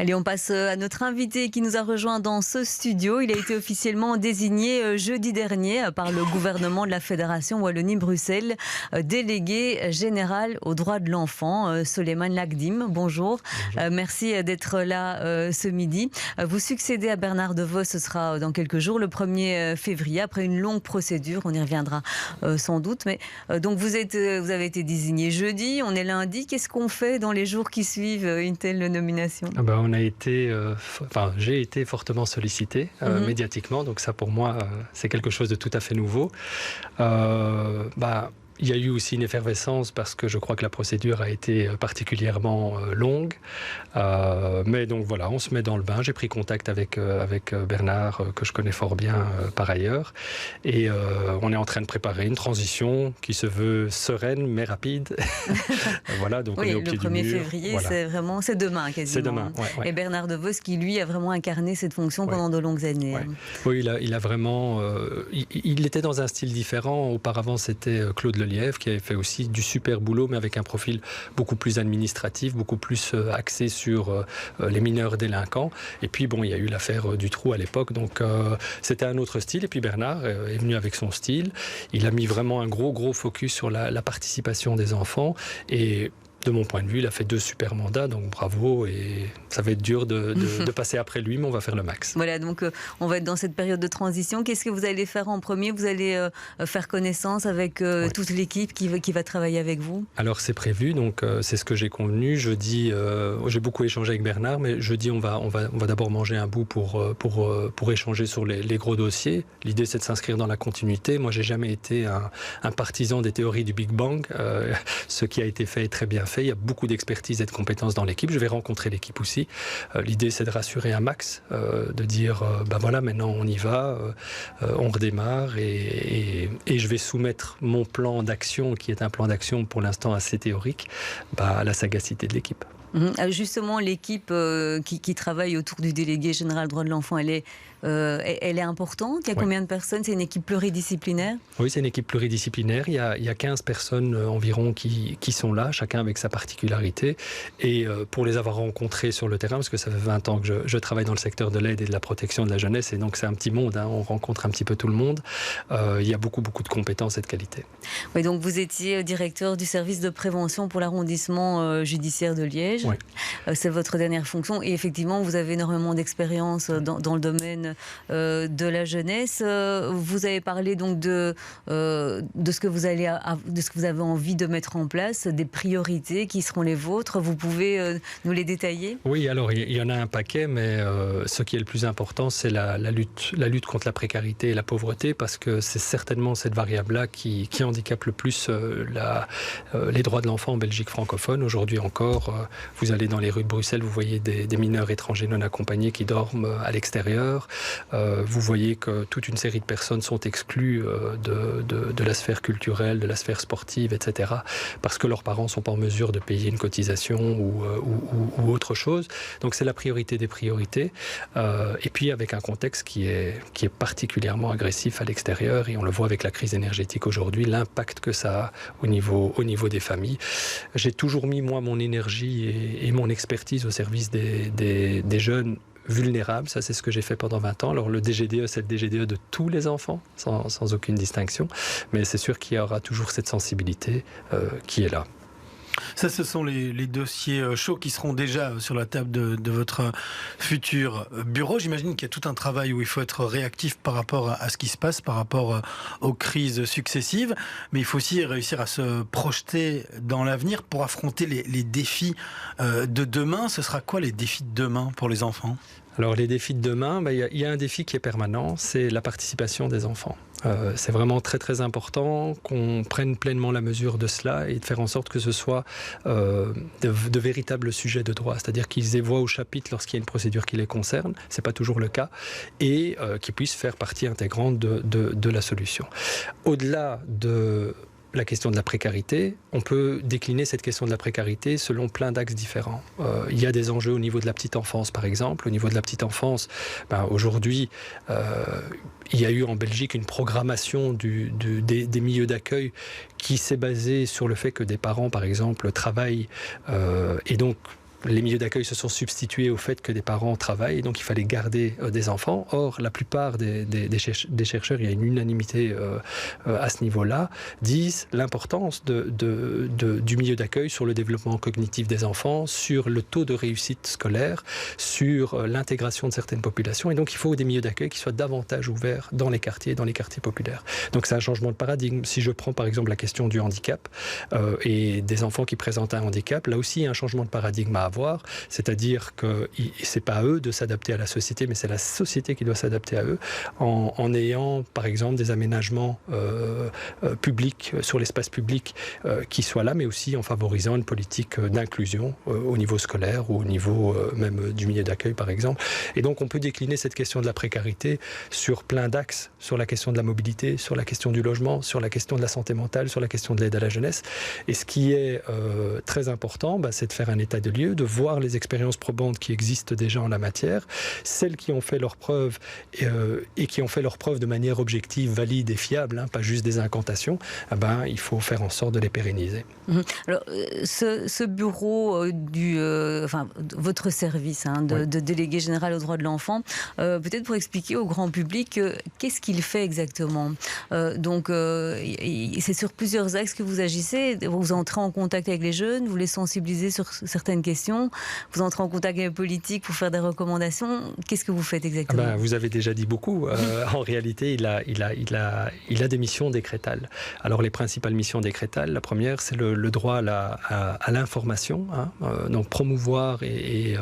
Allez, on passe à notre invité qui nous a rejoint dans ce studio. Il a été officiellement désigné jeudi dernier par le gouvernement de la Fédération Wallonie-Bruxelles, délégué général aux droits de l'enfant, Soleiman Lagdim. Bonjour. Merci d'être là ce midi. Vous succédez à Bernard Devos, ce sera dans quelques jours, le 1er février, après une longue procédure. On y reviendra sans doute. Mais donc vous avez été désigné jeudi, on est lundi. Qu'est-ce qu'on fait dans les jours qui suivent une telle nomination? J'ai été fortement sollicité médiatiquement, donc ça pour moi c'est quelque chose de tout à fait nouveau. Il y a eu aussi une effervescence parce que je crois que la procédure a été particulièrement longue. Mais donc voilà, on se met dans le bain. J'ai pris contact avec Bernard, que je connais fort bien par ailleurs. Et on est en train de préparer une transition qui se veut sereine mais rapide. Voilà, donc oui, on est au pied du mur. Le 1er février, voilà. C'est demain quasiment. C'est demain, ouais. Et Bernard Devos qui, lui, a vraiment incarné cette fonction pendant de longues années. Ouais. Oui, il a vraiment... il était dans un style différent. Auparavant, c'était Claude Lelièvre qui avait fait aussi du super boulot, mais avec un profil beaucoup plus administratif, beaucoup plus axé sur les mineurs délinquants. Et puis, il y a eu l'affaire Dutroux à l'époque, donc c'était un autre style. Et puis Bernard est venu avec son style. Il a mis vraiment un gros focus sur la participation des enfants. Et de mon point de vue, il a fait 2 super mandats, donc bravo, et ça va être dur de passer après lui, mais on va faire le max. Voilà, donc on va être dans cette période de transition. Qu'est-ce que vous allez faire en premier? Vous allez faire connaissance avec toute l'équipe qui va travailler avec vous? Alors c'est prévu, donc c'est ce que j'ai convenu. Jeudi, j'ai beaucoup échangé avec Bernard, mais jeudi on va d'abord manger un bout pour échanger sur les gros dossiers. L'idée c'est de s'inscrire dans la continuité. Moi j'ai jamais été un partisan des théories du Big Bang. Ce qui a été fait est très bien fait. Il y a beaucoup d'expertise et de compétences dans l'équipe. Je vais rencontrer l'équipe aussi. L'idée, c'est de rassurer un max, de dire, maintenant on y va, on redémarre et je vais soumettre mon plan d'action, qui est un plan d'action pour l'instant assez théorique, à la sagacité de l'équipe. Justement, l'équipe qui travaille autour du délégué général droits de l'enfant, elle est importante. Il y a combien de personnes? C'est une équipe pluridisciplinaire? Oui, c'est une équipe pluridisciplinaire. Il y a 15 personnes environ qui sont là, chacun avec sa particularité. Et pour les avoir rencontrés sur le terrain, parce que ça fait 20 ans que je travaille dans le secteur de l'aide et de la protection de la jeunesse, et donc c'est un petit monde, on rencontre un petit peu tout le monde. Il y a beaucoup de compétences et de qualités. Oui, donc vous étiez directeur du service de prévention pour l'arrondissement judiciaire de Liège. Oui. C'est votre dernière fonction et effectivement vous avez énormément d'expérience dans le domaine de la jeunesse. Vous avez parlé donc de ce que vous avez envie de mettre en place, des priorités qui seront les vôtres. Vous pouvez nous les détailler? Oui, alors il y en a un paquet, mais ce qui est le plus important, c'est la lutte contre la précarité et la pauvreté, parce que c'est certainement cette variable-là qui handicape le plus les droits de l'enfant en Belgique francophone. Aujourd'hui encore, vous allez dans les rues de Bruxelles, vous voyez des mineurs étrangers non accompagnés qui dorment à l'extérieur. Vous voyez que toute une série de personnes sont exclues de la sphère culturelle, de la sphère sportive, etc. parce que leurs parents ne sont pas en mesure de payer une cotisation ou autre chose. Donc c'est la priorité des priorités. Et puis avec un contexte qui est particulièrement agressif à l'extérieur, et on le voit avec la crise énergétique aujourd'hui, l'impact que ça a au niveau des familles. J'ai toujours mis, moi, mon énergie et mon expertise au service des jeunes vulnérables. Ça, c'est ce que j'ai fait pendant 20 ans. Alors, le DGDE, c'est le DGDE de tous les enfants, sans aucune distinction. Mais c'est sûr qu'il y aura toujours cette sensibilité qui est là. Ça, ce sont les dossiers chauds qui seront déjà sur la table de votre futur bureau. J'imagine qu'il y a tout un travail où il faut être réactif par rapport à ce qui se passe, par rapport aux crises successives. Mais il faut aussi réussir à se projeter dans l'avenir pour affronter les défis de demain. Ce sera quoi les défis de demain pour les enfants ? Alors les défis de demain, il y a un défi qui est permanent, c'est la participation des enfants. C'est vraiment très important qu'on prenne pleinement la mesure de cela et de faire en sorte que ce soit de véritables sujets de droit, c'est-à-dire qu'ils aient voix au chapitre lorsqu'il y a une procédure qui les concerne, c'est pas toujours le cas, et qu'ils puissent faire partie intégrante de la solution. Au-delà de la question de la précarité, on peut décliner cette question de la précarité selon plein d'axes différents. Il y a des enjeux au niveau de la petite enfance, par exemple. Au niveau de la petite enfance, aujourd'hui, il y a eu en Belgique une programmation des milieux d'accueil qui s'est basée sur le fait que des parents, par exemple, travaillent et donc les milieux d'accueil se sont substitués au fait que des parents travaillent, et donc il fallait garder des enfants. Or, la plupart des chercheurs, il y a une unanimité à ce niveau-là, disent l'importance du milieu d'accueil sur le développement cognitif des enfants, sur le taux de réussite scolaire, sur l'intégration de certaines populations. Et donc, il faut des milieux d'accueil qui soient davantage ouverts dans les quartiers populaires. Donc, c'est un changement de paradigme. Si je prends par exemple la question du handicap et des enfants qui présentent un handicap, là aussi, il y a un changement de paradigme à avoir. C'est-à-dire que c'est pas à eux de s'adapter à la société, mais c'est la société qui doit s'adapter à eux en ayant, par exemple, des aménagements publics sur l'espace public qui soient là, mais aussi en favorisant une politique d'inclusion au niveau scolaire ou au niveau même du milieu d'accueil, par exemple. Et donc, on peut décliner cette question de la précarité sur plein d'axes, sur la question de la mobilité, sur la question du logement, sur la question de la santé mentale, sur la question de l'aide à la jeunesse. Et ce qui est très important, c'est de faire un état de lieu, de voir les expériences probantes qui existent déjà en la matière, celles qui ont fait leurs preuves et qui ont fait leurs preuves de manière objective, valide et fiable, pas juste des incantations, il faut faire en sorte de les pérenniser. Alors, ce bureau votre service de délégué général aux droits de l'enfant, peut-être pour expliquer au grand public qu'est-ce qu'il fait exactement. C'est sur plusieurs axes que vous agissez. Vous entrez en contact avec les jeunes, vous les sensibilisez sur certaines questions, vous entrez en contact avec les politiques pour faire des recommandations. Qu'est-ce que vous faites exactement? Vous avez déjà dit beaucoup. En réalité, il a des missions décrétales. Alors, les principales missions décrétales, la première, c'est le droit à l'information, donc promouvoir et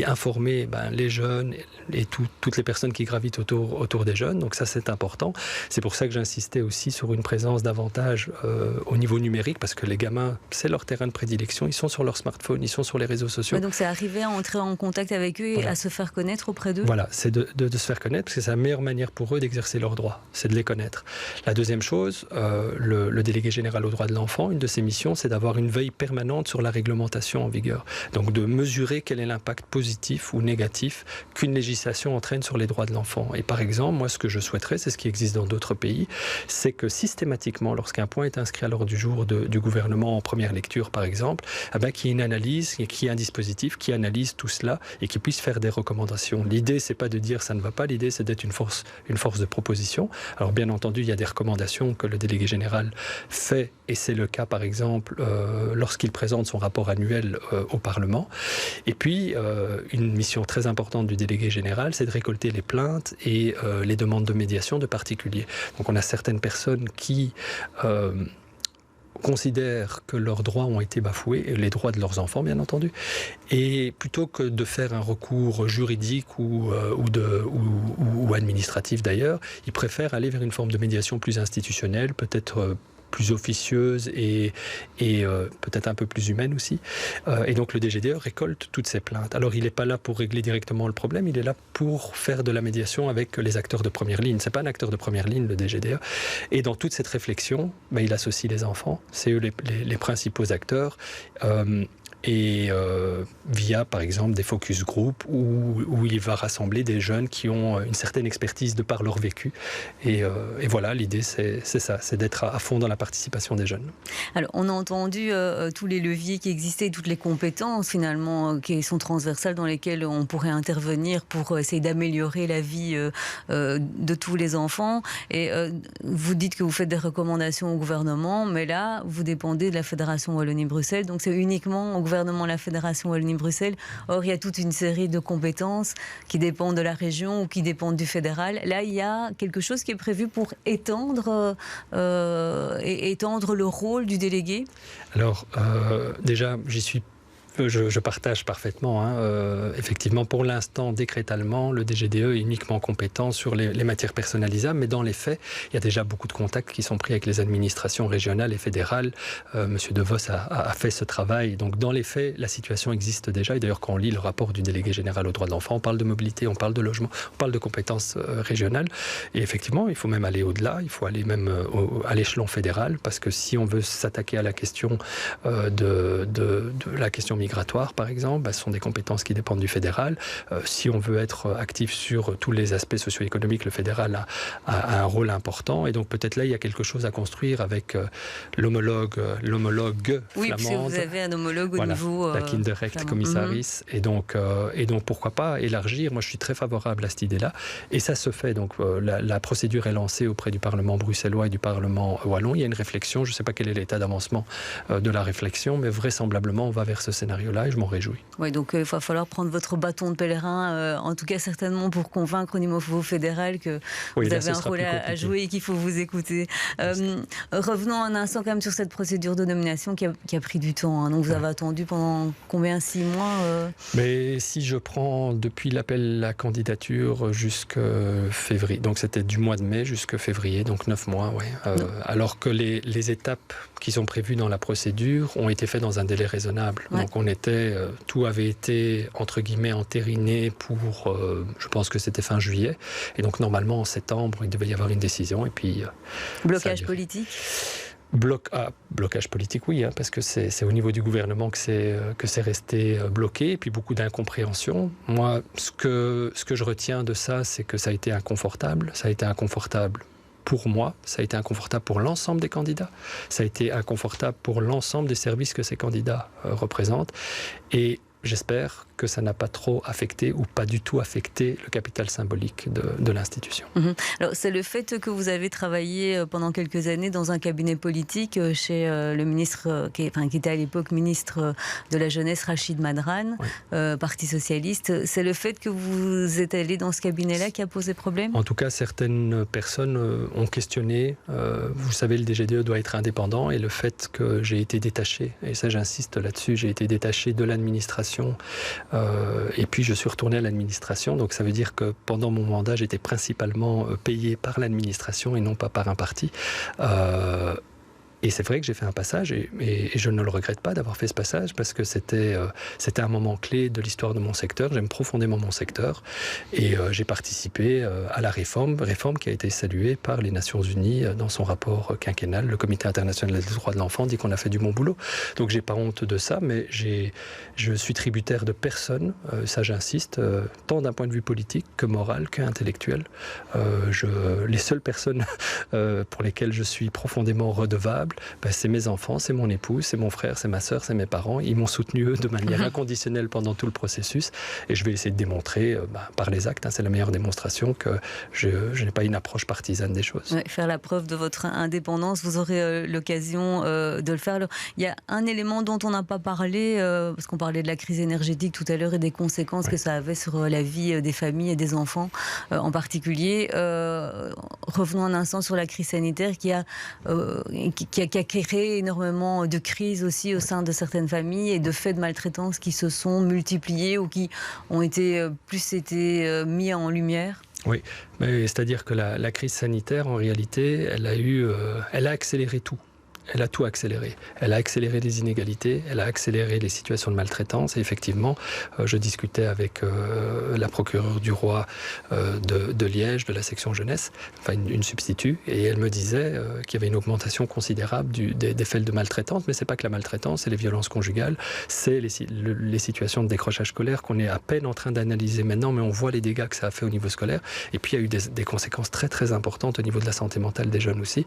informer les jeunes et toutes les personnes qui gravitent autour des jeunes. Donc ça, c'est important. C'est pour ça que j'insistais aussi sur une présence davantage au niveau numérique, parce que les gamins, c'est leur terrain de prédilection. Ils sont sur leur smartphone, ils sont sur les réseaux sociaux. Donc c'est arriver à entrer en contact avec eux et à se faire connaître auprès d'eux. Voilà, c'est de se faire connaître, parce que c'est la meilleure manière pour eux d'exercer leurs droits, c'est de les connaître. La deuxième chose, le délégué général aux droits de l'enfant, une de ses missions, c'est d'avoir une veille permanente sur la réglementation en vigueur. Donc de mesurer quel est l'impact positif ou négatif qu'une législation entraîne sur les droits de l'enfant. Et par exemple, moi, ce que je souhaiterais, c'est ce qui existe dans d'autres pays, c'est que systématiquement, lorsqu'un point est inscrit à l'ordre du jour du gouvernement en première lecture, par exemple, qu'il y ait une analyse, qu'il y ait un dispositif qui analyse tout cela et qui puisse faire des recommandations. L'idée, c'est pas de dire ça ne va pas, l'idée, c'est d'être une force de proposition. Alors, bien entendu, il y a des recommandations que le délégué général fait, et c'est le cas, par exemple, lorsqu'il présente son rapport annuel au Parlement. Et puis, une mission très importante du délégué général, c'est de récolter les plaintes et les demandes de médiation de particuliers. Donc, on a certaines personnes qui considèrent que leurs droits ont été bafoués, et les droits de leurs enfants, bien entendu. Et plutôt que de faire un recours juridique ou administratif d'ailleurs, ils préfèrent aller vers une forme de médiation plus institutionnelle, peut-être plus officieuse et peut-être un peu plus humaine aussi. Et donc le DGDE récolte toutes ces plaintes. Alors il n'est pas là pour régler directement le problème, il est là pour faire de la médiation avec les acteurs de première ligne. C'est pas un acteur de première ligne, le DGDE. Et dans toute cette réflexion, il associe les enfants. C'est eux les principaux acteurs. Via, par exemple, des focus group où il va rassembler des jeunes qui ont une certaine expertise de par leur vécu. Et voilà, l'idée, c'est ça, c'est d'être à fond dans la participation des jeunes. Alors, on a entendu tous les leviers qui existaient, toutes les compétences, finalement, qui sont transversales, dans lesquelles on pourrait intervenir pour essayer d'améliorer la vie de tous les enfants. Et vous dites que vous faites des recommandations au gouvernement, mais là, vous dépendez de la Fédération Wallonie-Bruxelles, donc c'est uniquement au gouvernement de la Fédération Wallonie-Bruxelles. Or, il y a toute une série de compétences qui dépendent de la région ou qui dépendent du fédéral. Là, il y a quelque chose qui est prévu pour étendre le rôle du délégué? Alors, déjà, je partage parfaitement. Effectivement, pour l'instant, décrétalement, le DGDE est uniquement compétent sur les matières personnalisables, mais dans les faits, il y a déjà beaucoup de contacts qui sont pris avec les administrations régionales et fédérales. Monsieur De Vos a fait ce travail. Donc, dans les faits, la situation existe déjà. Et d'ailleurs, quand on lit le rapport du délégué général aux droits de l'enfant, on parle de mobilité, on parle de logement, on parle de compétences régionales. Et effectivement, il faut même aller au-delà. Il faut aller même à l'échelon fédéral, parce que si on veut s'attaquer à la question de la question migratoire, par exemple, ce sont des compétences qui dépendent du fédéral. Si on veut être actif sur tous les aspects socio-économiques, le fédéral a un rôle important. Et donc peut-être là, il y a quelque chose à construire avec l'homologue oui, flamande. parce que vous avez un homologue au niveau la Kinderrecht Commissaris. Et donc pourquoi pas élargir. Moi, je suis très favorable à cette idée-là. Et ça se fait. Donc la procédure est lancée auprès du Parlement bruxellois et du Parlement wallon. Il y a une réflexion. Je ne sais pas quel est l'état d'avancement de la réflexion, mais vraisemblablement, on va vers ce scénario-là et je m'en réjouis. Oui, donc il va falloir prendre votre bâton de pèlerin, en tout cas certainement pour convaincre au niveau fédéral que vous avez un rôle à jouer et qu'il faut vous écouter. Revenons un instant quand même sur cette procédure de nomination qui a pris du temps. Donc vous avez attendu pendant combien, 6 mois Mais si je prends depuis l'appel à la candidature jusqu'à février, donc c'était du mois de mai jusqu'à février, donc 9 mois, alors que les étapes qui sont prévues dans la procédure ont été faites dans un délai raisonnable. Donc tout avait été entre guillemets entériné pour, je pense que c'était fin juillet, et donc normalement en septembre il devait y avoir une décision et puis blocage politique. Blocage politique, oui, parce que c'est au niveau du gouvernement que c'est resté bloqué, et puis beaucoup d'incompréhension. Moi, ce que je retiens de ça, c'est que ça a été inconfortable. Ça a été inconfortable pour moi, ça a été inconfortable pour l'ensemble des candidats, ça a été inconfortable pour l'ensemble des services que ces candidats représentent, et j'espère que ça n'a pas trop affecté ou pas du tout affecté le capital symbolique de l'institution. Alors, c'est le fait que vous avez travaillé pendant quelques années dans un cabinet politique chez le ministre, qui était à l'époque ministre de la Jeunesse, Rachid Madran, Parti Socialiste. C'est le fait que vous êtes allé dans ce cabinet-là qui a posé problème ? En tout cas, certaines personnes ont questionné. Vous savez, le DGDE doit être indépendant, et le fait que j'ai été détaché, et ça j'insiste là-dessus, j'ai été détaché de l'administration. Et puis je suis retourné à l'administration, donc ça veut dire que pendant mon mandat j'étais principalement payé par l'administration et non pas par un parti. Et c'est vrai que j'ai fait un passage, et je ne le regrette pas d'avoir fait ce passage, parce que c'était un moment clé de l'histoire de mon secteur. J'aime profondément mon secteur, et j'ai participé à la réforme qui a été saluée par les Nations Unies dans son rapport quinquennal. Le Comité international des droits de l'enfant dit qu'on a fait du bon boulot. Donc j'ai pas honte de ça, mais je suis tributaire de personne, ça j'insiste, tant d'un point de vue politique que moral qu'intellectuel. Les seules personnes pour lesquelles je suis profondément redevable, c'est mes enfants, c'est mon épouse, c'est mon frère, c'est ma sœur, c'est mes parents. Ils m'ont soutenu, eux, de manière inconditionnelle pendant tout le processus, et je vais essayer de démontrer par les actes, c'est la meilleure démonstration, que je n'ai pas une approche partisane des choses. Faire la preuve de votre indépendance, vous aurez l'occasion de le faire. Alors, il y a un élément dont on n'a pas parlé, parce qu'on parlait de la crise énergétique tout à l'heure et des conséquences que ça avait sur la vie des familles et des enfants en particulier. Revenons un instant sur la crise sanitaire qui a créé énormément de crises aussi au sein de certaines familles et de faits de maltraitance qui se sont multipliés ou qui ont été mis en lumière. Oui, c'est-à-dire que la crise sanitaire, en réalité, elle a accéléré tout. Elle a tout accéléré. Elle a accéléré les inégalités, elle a accéléré les situations de maltraitance. Et effectivement, je discutais avec la procureure du roi de Liège, de la section jeunesse, enfin une substitut, et elle me disait qu'il y avait une augmentation considérable des faits de maltraitance. Mais c'est pas que la maltraitance, c'est les violences conjugales, c'est les situations de décrochage scolaire qu'on est à peine en train d'analyser maintenant, mais on voit les dégâts que ça a fait au niveau scolaire. Et puis il y a eu des conséquences très très importantes au niveau de la santé mentale des jeunes aussi.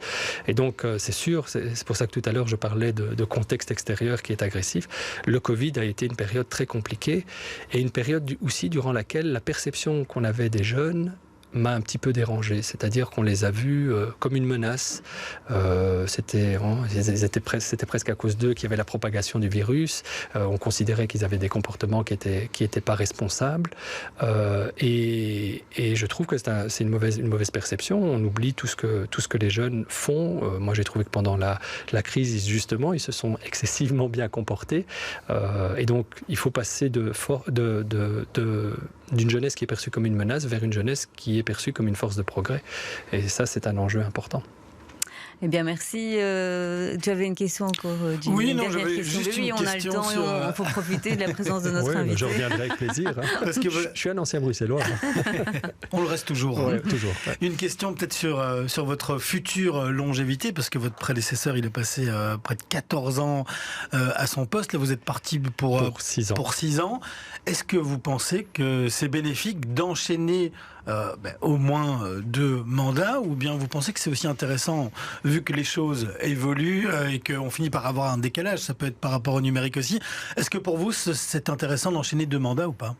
Et donc c'est sûr, c'est pour ça que tout à l'heure je parlais de contexte extérieur qui est agressif. Le Covid a été une période très compliquée, et une période aussi durant laquelle la perception qu'on avait des jeunes m'a un petit peu dérangé, c'est-à-dire qu'on les a vus comme une menace. C'était presque à cause d'eux qu'il y avait la propagation du virus. On considérait qu'ils avaient des comportements qui étaient pas responsables. Et je trouve que c'est une mauvaise perception. On oublie tout ce que les jeunes font. Moi, j'ai trouvé que pendant la crise, justement, ils se sont excessivement bien comportés. Et donc, il faut passer d'une jeunesse qui est perçue comme une menace vers une jeunesse qui est perçue comme une force de progrès. Et ça, c'est un enjeu important. Eh bien, merci. Tu avais une question encore, Jimmy? Oui, non, Une dernière j'avais question. juste Oui, une on a le question temps sur, et il faut profiter de la présence de notre Oui, invité. je reviendrai avec plaisir. Parce que Je suis un ancien bruxellois. on le reste toujours. Ouais, toujours. Ouais. Une question peut-être sur votre future longévité, parce que votre prédécesseur, il est passé près de 14 ans à son poste. Là, vous êtes parti pour 6 ans. Pour 6 ans. Est-ce que vous pensez que c'est bénéfique d'enchaîner au moins 2 mandats, ou bien vous pensez que c'est aussi intéressant, vu que les choses évoluent et qu'on finit par avoir un décalage, ça peut être par rapport au numérique aussi. Est-ce que pour vous, c'est intéressant d'enchaîner 2 mandats ou pas ?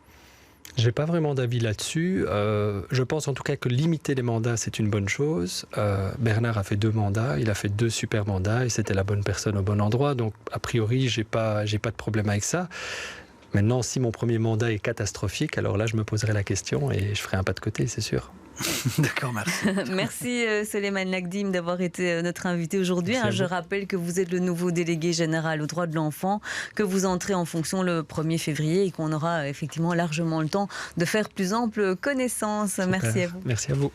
J'ai pas vraiment d'avis là-dessus. Je pense en tout cas que limiter les mandats, c'est une bonne chose. Bernard a fait 2 mandats, il a fait 2 super mandats et c'était la bonne personne au bon endroit. Donc, a priori, j'ai pas de problème avec ça. Maintenant, si mon premier mandat est catastrophique, alors là, je me poserai la question et je ferai un pas de côté, c'est sûr. D'accord, merci. Merci Soleiman Lagdim d'avoir été notre invité aujourd'hui. Je rappelle que vous êtes le nouveau délégué général aux droits de l'enfant, que vous entrez en fonction le 1er février et qu'on aura effectivement largement le temps de faire plus ample connaissance. Super. Merci à vous. Merci à vous.